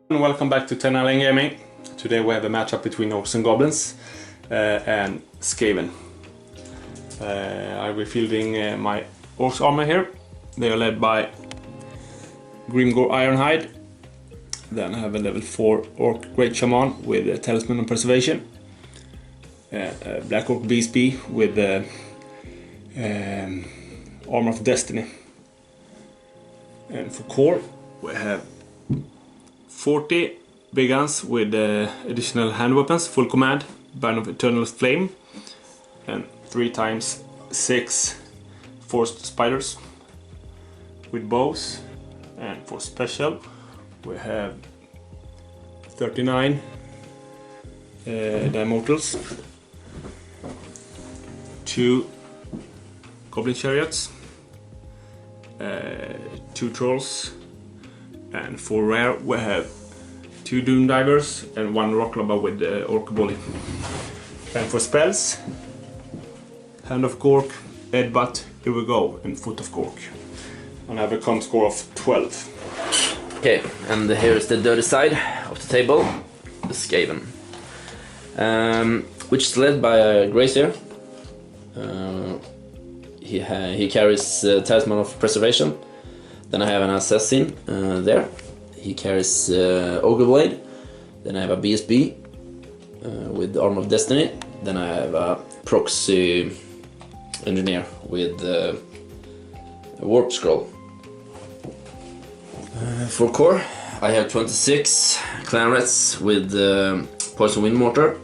Welcome back to 10 Alien Gaming. Today we have a matchup between Orcs and Goblins and Skaven. I'll be fielding my Orcs army here. They are led by Grimgore Ironhide. Then I have a level 4 Orc Great Shaman with a Talisman and Preservation. Black Orc Beastbee with Armor of Destiny. And for core we have 40 big guns with additional hand weapons, full command, Burn of Eternal Flame, and 3x6 forced spiders with bows. And for special we have 39 Immortals, 2 Goblin Chariots, 2 Trolls, and for rare we have 2 Doom Divers and 1 Rock Lobber with Orc Goblins. And for spells, Hand of Gork, Headbutt, Here We Go, and Foot of Gork. And I have a comp score of 12. Okay, and here is the dirty side of the table, the Skaven, which is led by a Grazier. He carries Talisman of Preservation. Then I have an Assassin there. He carries Ogre Blade. Then I have a BSB with Armor of Destiny. Then I have a Proxy Engineer with a Warp Scroll. For core, I have 26 Clan Rats with Poison Wind Mortar.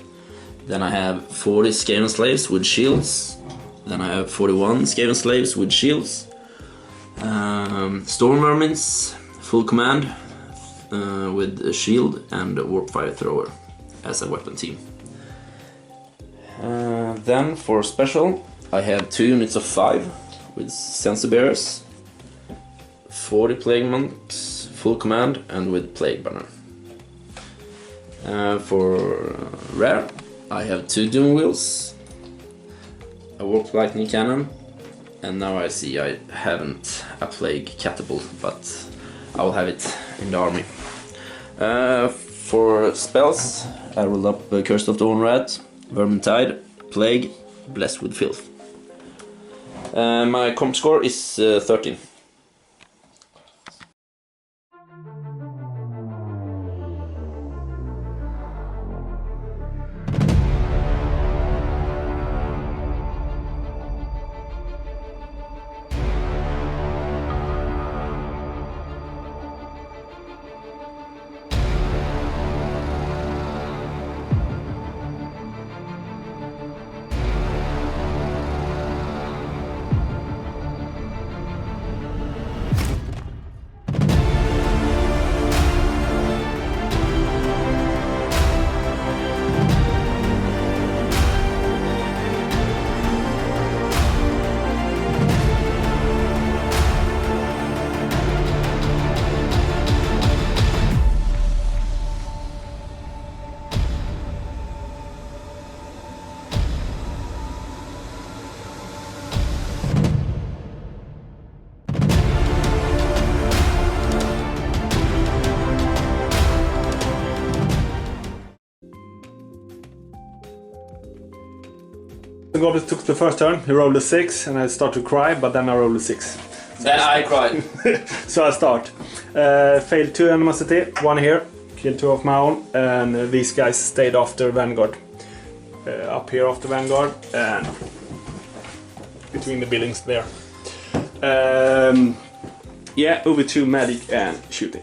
Then I have 40 Skaven Slaves with shields. Then I have 41 Skaven Slaves with shields. Storm Mermaids, full command with a shield and a Warp Fire Thrower as a weapon team. Then for special, I have 2 units of 5 with Sensor Bearers, 40 Plague Monks, full command and with Plague Banner. For rare, I have 2 Doom Wheels, a Warp Lightning Cannon, and now I see I haven't a Plague Catapult, but I will have it in the army. For spells, I rolled up Curse of the One Rat, Vermintide, Plague, Blessed with Filth. My comp score is 13. The Goblins took the first turn, he rolled a 6 and I started to cry, but then I rolled a 6. Then I cried. So I start. Failed 2 animosity, 1 here, killed 2 of my own, and these guys stayed after Vanguard. Up here after Vanguard and between the buildings there. Yeah, over to Medic and shooting.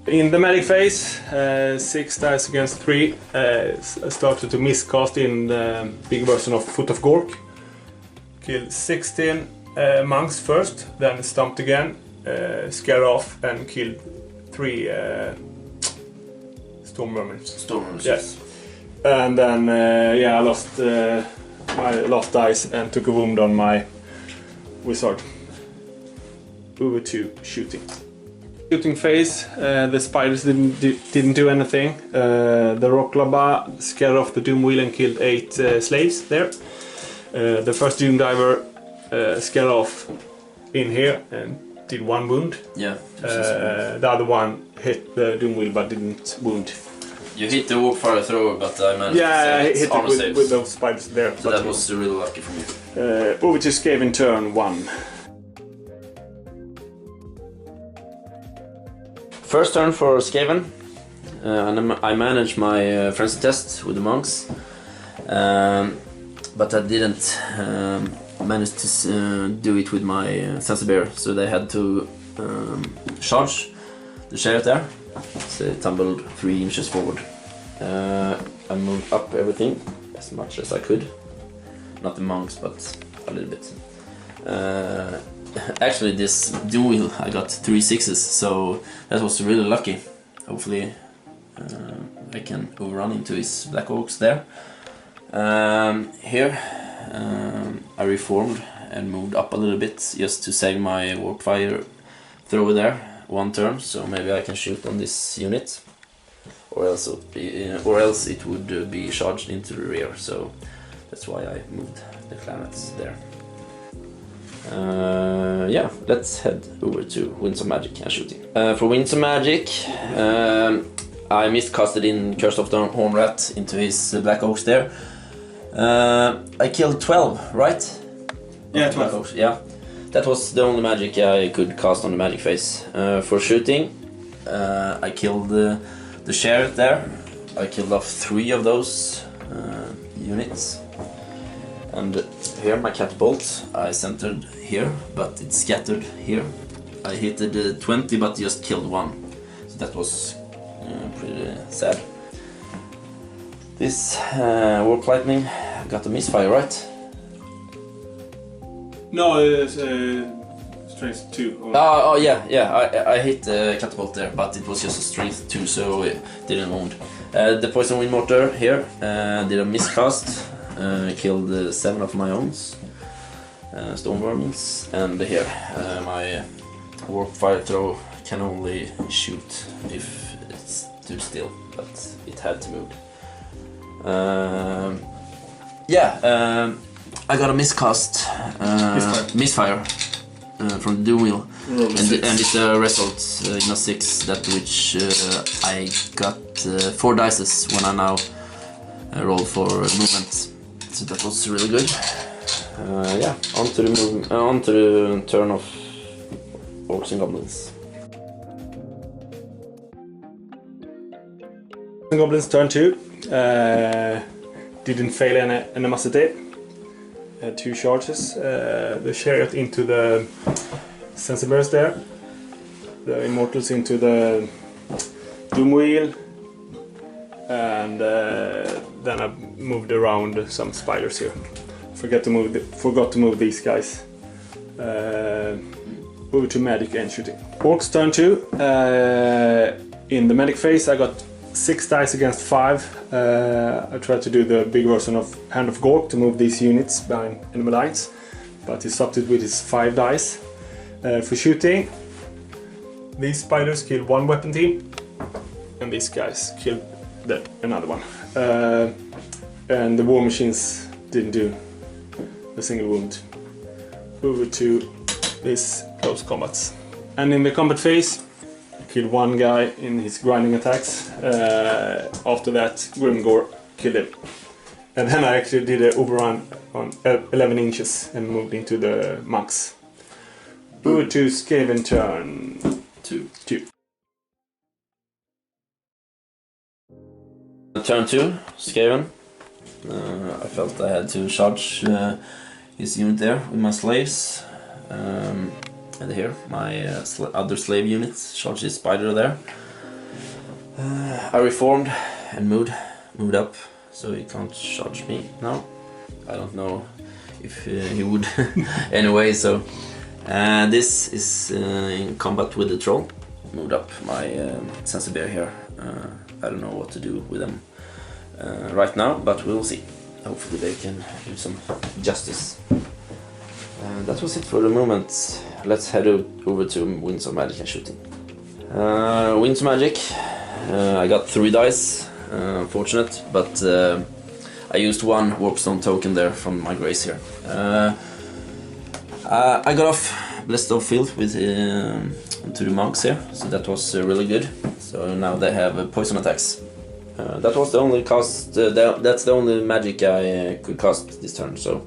In the Medic phase, 6 dice against 3, I started to miscast in the big version of Foot of Gork. Killed 16 monks first, then stomped again, scared off and killed 3 Storm Mermaids. Storm Mermaids. Yes. And then yeah, I lost my last dice and took a wound on my wizard. Over to shooting. Shooting phase, the spiders didn't do anything. The Rock Lobber scared off the Doom Wheel and killed 8 slaves there. The first Doom Diver scared off in here and did 1 wound. Yeah. The other one hit the Doom Wheel but didn't wound. You hit the Warpfire thrower, but I managed to Yeah, I save hit its armor it saves. with those spiders there. So that was really lucky for me. Over to Skaven turn 1. First turn for Skaven. And I managed my frenzy test with the monks. But I didn't manage to do it with my Sensibear, so they had to charge the chariot there. So it tumbled 3 inches forward. I moved up everything as much as I could. Not the monks, but a little bit. Actually, this Doom Wheel I got 3 6s, so that was really lucky. Hopefully I can overrun into his Black Orcs there. Here I reformed and moved up a little bit just to save my Warpfire thrower there 1 turn, so maybe I can shoot on this unit, or else it would be charged into the rear, so that's why I moved the planets there. Yeah, let's head over to Winds of Magic and shooting. For Winds of Magic, I miscasted in Curse of the Hornrat into his Black Oaks there. I killed 12, right? Yeah, 12. Black Oaks, yeah. That was the only magic I could cast on the magic phase. For shooting, I killed the chariot there. I killed off 3 of those units. And here my catapult, I centered here, but it scattered here. I hit 20 but just killed 1. So that was pretty sad. This Warp Lightning got a misfire, right? No, it's strength 2. Oh yeah, I hit the catapult there, but it was just a strength 2, so it didn't wound. The Poison Wind Mortar here did a miscast, killed 7 of my own Stormvermins, and here my Warp Fire Throw can only shoot if it stood still, but it had to move. I got a miscast, misfire from the Doom Wheel, and it's a result in a 6, that which I got 4 dices when I now rolled for movement, so that was really good. Yeah, on to the turn of Orcs and Goblins. Goblins turn 2. Didn't fail any animosity. 2 charges. The chariot into the Sensibears there. The immortals into the Doom Wheel. And then I moved around some spiders here. Forgot to move these guys. Over to magic and shooting. Orcs turn 2. In the medic phase I got 6 dice against 5. I tried to do the big version of Hand of Gork to move these units behind enemy lines, but he stopped it with his 5 dice. For shooting, these spiders killed 1 weapon team, and these guys killed another one. And the war machines didn't do a single wound. Over to this close combats. And in the combat phase, killed 1 guy in his grinding attacks. After that, Grimgore killed him. And then I actually did an overrun on 11 inches and moved into the monks. Over to Skaven turn 2. Turn 2, Skaven. I felt I had to charge his unit there with my slaves. And here, my other slave unit charged his spider there. I reformed and moved up, so he can't charge me now. I don't know if he would anyway, so... this is in combat with the troll. Moved up my Sensibear here. I don't know what to do with them right now, but we'll see. Hopefully they can do some justice. That was it for the moment. Let's head over to Winds of Magic and shooting. Winds of Magic, I got 3 dice, unfortunate, but I used 1 Warpstone token there from my grace here. I got off Blessed of Field with to the monks here, so that was really good. So now they have poison attacks. That was the only cast. That's the only magic I could cast this turn. So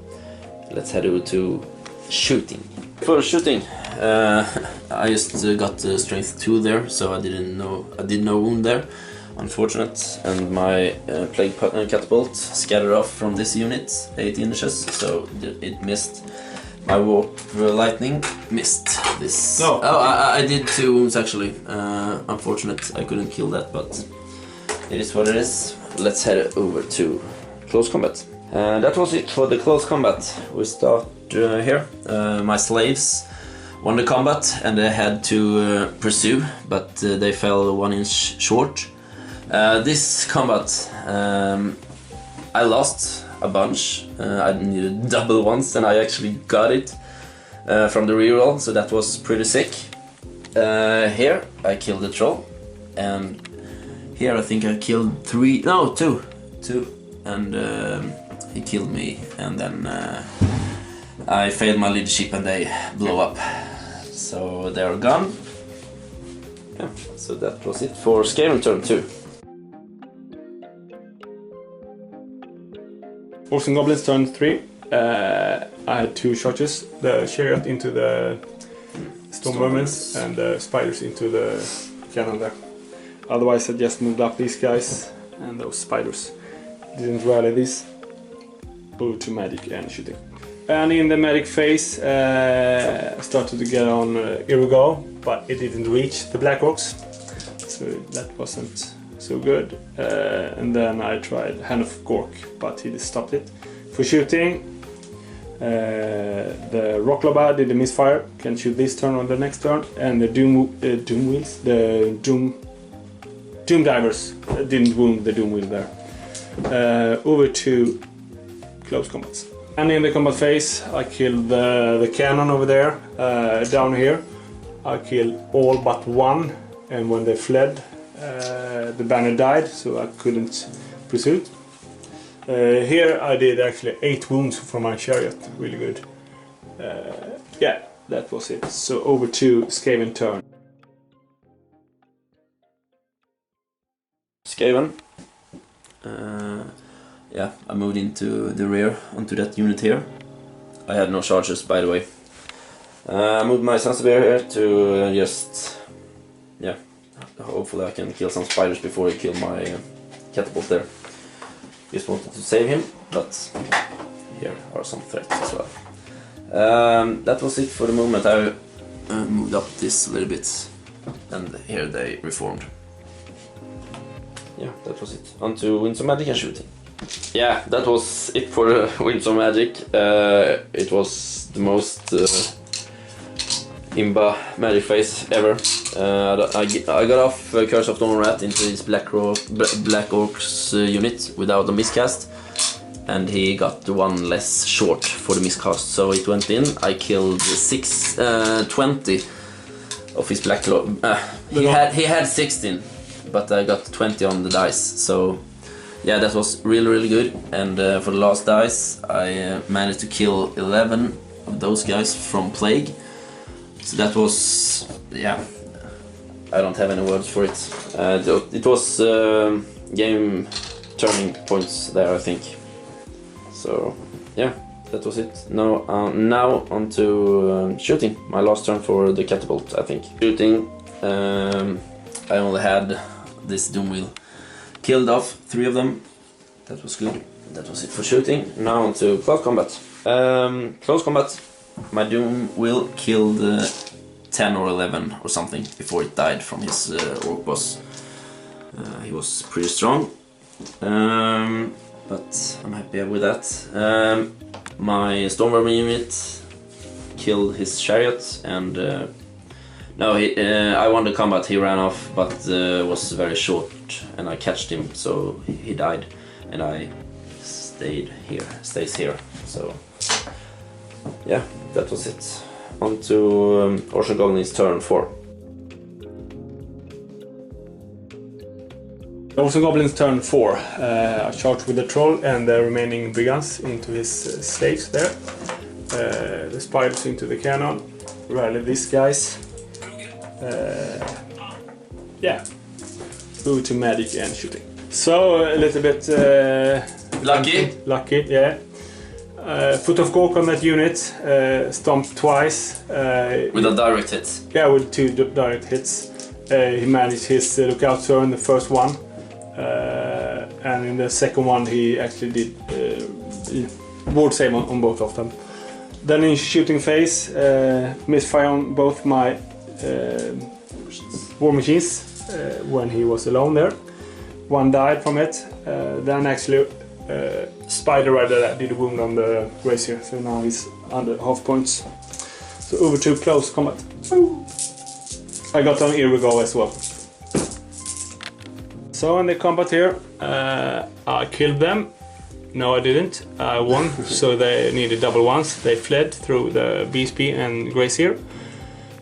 let's head over to shooting. For shooting, I just got strength 2 there, so I did no wound there. Unfortunate, and my plague catapult scattered off from this unit 8 inches, so it missed. My warp lightning missed this. No. Oh, I did 2 wounds actually. Unfortunate, I couldn't kill that, but it is what it is. Let's head over to close combat. That was it for the close combat. We start here. My slaves won the combat and they had to pursue, but they fell 1 inch short. This combat, I lost a bunch. I needed double once and I actually got it from the reroll, so that was pretty sick. Here I killed the troll, and here I think I killed 2, and he killed me, and then I failed my leadership and they blew up. So they're gone. Yeah, so that was it for Skaven turn 2. Orcs and Goblins turn 3. I had 2 charges, the chariot into the storm vermins and the spiders into the cannon there. Otherwise I just moved up these guys and those spiders. Didn't rally this. Over to magic and shooting. And in the magic phase I started to get on Irugo, but it didn't reach the Black Orcs, so that wasn't so good. And then I tried Hand of Gork, but he just stopped it. For shooting, the Rocklaba did a misfire, can shoot this turn on the next turn, and the Doom Divers didn't wound the Doom Wheel there. Over to close combats. And in the combat phase, I killed the cannon over there. Down here, I killed all but 1, and when they fled, the banner died, so I couldn't pursue. Here I did actually 8 wounds from my chariot, really good. Yeah, that was it. So over to Skaven turn. Skaven. Yeah, I moved into the rear, onto that unit here. I had no charges, by the way. I moved my Sansabear here to just... yeah, hopefully I can kill some spiders before I kill my catapult there. Just wanted to save him, but here are some threats as well. That was it for the moment. I moved up this a little bit, and here they reformed. Yeah, that was it. On to Winds of Magic and shooting. Yeah, that was it for the Winds of Magic. It was the most Imba magic phase ever. I got off Curse of Dawn Rat into his Black Orcs unit without a miscast, and he got 1 less short for the miscast, so it went in. I killed 20 of his Black he had 16, but I got 20 on the dice, so yeah, that was really good. And for the last dice I managed to kill 11 of those guys from Plague. So that was, yeah, I don't have any words for it. It was game turning points there, I think. So yeah, that was it. Now on to shooting. My last turn for the catapult, I think. Shooting, I only had this Doom Wheel. Killed off 3 of them. That was good. That was it for shooting. Now on to close combat. Close combat. My Doom Wheel killed 10 or 11 or something before it died from his orc boss. He was pretty strong, but I'm happy with that. My Stormvermin unit killed his chariot, and no, I won the combat. He ran off, but was very short, and I catched him, so he died, and I stays here. So yeah, that was it. On to Orcs Goblins turn 4. Orcs Goblins turn 4. I charged with the troll and the remaining brigands into his slaves there. The spiders into the cannon. Rally these guys. Yeah, move to magic and shooting. So a little bit lucky, yeah. Foot of Gork on that unit, stomped twice. With a direct hit. Yeah, with 2 direct hits. He managed his lookout turn, the first one. And in the second one he actually did ward save on both of them. Then in shooting phase, misfire on both my war machines when he was alone there. One died from it. Then actually Spider Rider did a wound on the Gracier, so now he's under half points. So over to close combat. I got on Irrigo as well. So in the combat here, I killed them. No, I didn't. I won, so they needed double ones. They fled through the BSP and Gracier.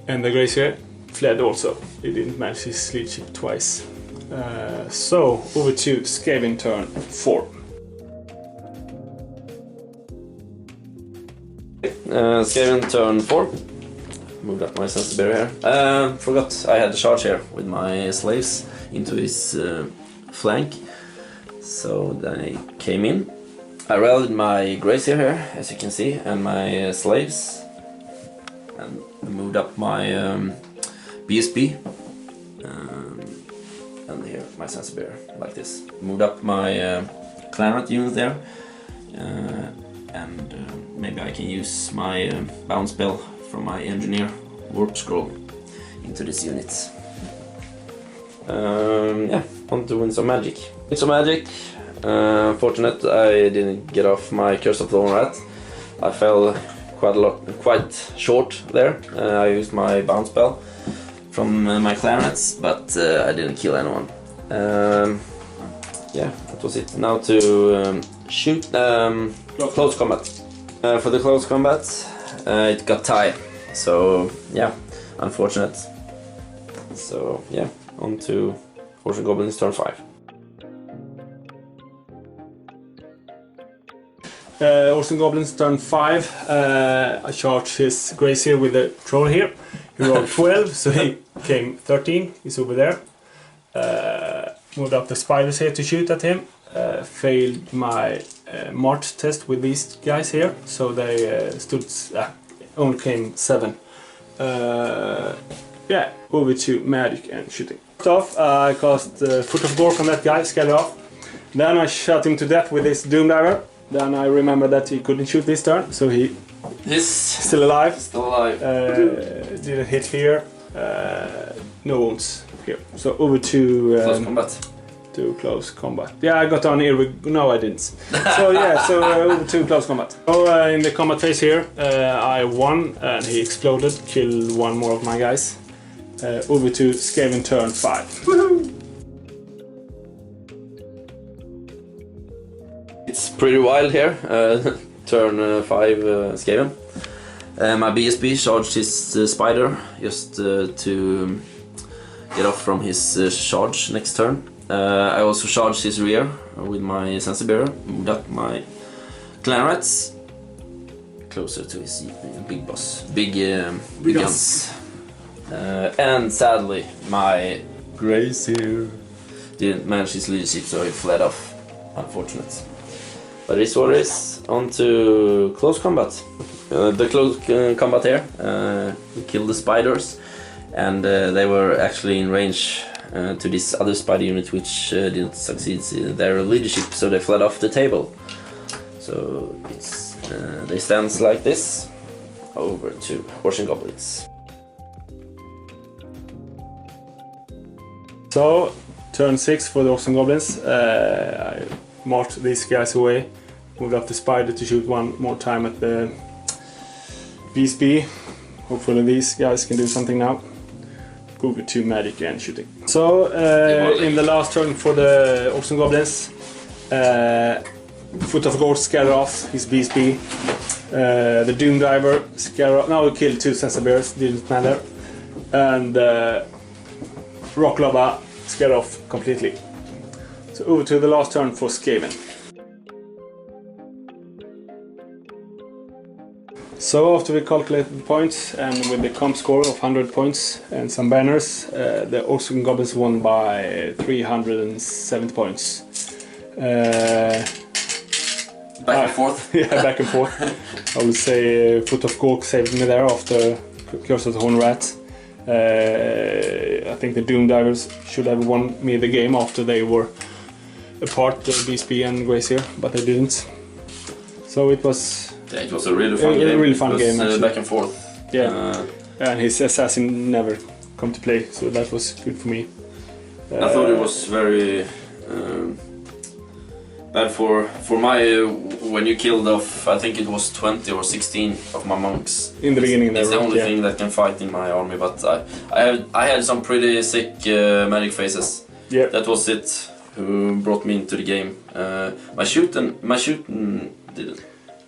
And the Gracier fled also. He didn't manage his leadership twice. So over to Skaven turn 4. Skaven turn 4. Moved up my sensibility here. Forgot I had a charge here with my slaves into his flank. So then I came in. I rallied my Gracier here, as you can see, and my slaves. And moved up my BSP. And here my sensibility, like this. Moved up my claret unit there. And maybe I can use my bounce spell from my engineer warp scroll into this unit. Yeah, on to win some magic. It's some magic. Fortunate I didn't get off my Curse of Thorn Rat. I fell quite short there. I used my bounce spell from my clarets, but I didn't kill anyone. Yeah, that was it. Now to shoot. Close combat. For the close combat, it got tied. So yeah, unfortunate. So yeah, on to Orcs Goblins turn 5. Orcs Goblins turn 5. I charged his Gracier with the troll here. He rolled 12, so he came 13. He's over there. Moved up the spiders here to shoot at him. Failed my march test with these guys here, so they only came 7. Yeah, over to magic and shooting. First off, I cast Foot of Gork on that guy, scared off. Then I shot him to death with this Doom Diver. Then I remembered that he couldn't shoot this turn, so he's still alive. Did a hit here, no wounds here. So over to close combat. To close combat. Yeah, I got on here. No, I didn't. So yeah, so over to close combat. So in the combat phase here, I won and he exploded, killed one more of my guys. Over to Skaven turn 5. Woohoo! It's pretty wild here. Turn 5 Skaven. My BSB charged his spider just to get off from his charge next turn. I also charged his rear with my sensibility, moved up my clarets closer to his big boss, big guns. And sadly, my Gracier didn't manage his leadership, so he fled off. Unfortunate. But it is what it is. On to close combat. The close combat here, we killed the spiders, and they were actually in range to this other spider unit which didn't succeed in their leadership, so they fled off the table. So it's they stand like this. Over to Orcs Goblins. So turn 6 for the Orcs Goblins. I marched these guys away, moved up the spider to shoot one more time at the BSB. Hopefully these guys can do something now. Over to magic and shooting. So in the last turn for the Orcs Goblins, Foot of Gork scared off his BSB. The Doom Diver scared off. Now we killed 2 Sensibears, didn't matter. And Rock Lava scared off completely. So over to the last turn for Skaven. So after we calculated the points and with the comp score of 100 points and some banners, the Orcs Goblins won by 370 points. Back and forth. Yeah, back and forth. I would say Foot of Gork saved me there after Curse of the Horn Rat. I think the Doom Divers should have won me the game after they were apart, the BSP and Grazier, but they didn't. So it was... Yeah, it was a really fun game. A really fun game, actually. Back and forth. Yeah, and his assassin never come to play, so that was good for me. I thought it was very bad for my when you killed off. I think it was 20 or 16 of my monks. In the beginning, it's the only thing that can fight in my army. But I had some pretty sick magic faces. Yeah, that was it. Who brought me into the game? My shooting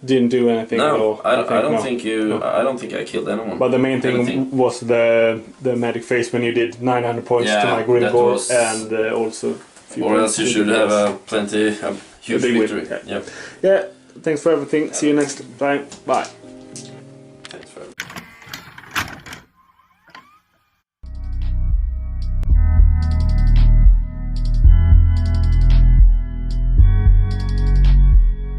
didn't do anything. No, at all. I don't think you. No. I don't think I killed anyone. But the main thing was the magic face when you did 900 points to my Grimgor and also. Or else you should have a huge victory. Yeah. Thanks for everything. See you next time. Bye.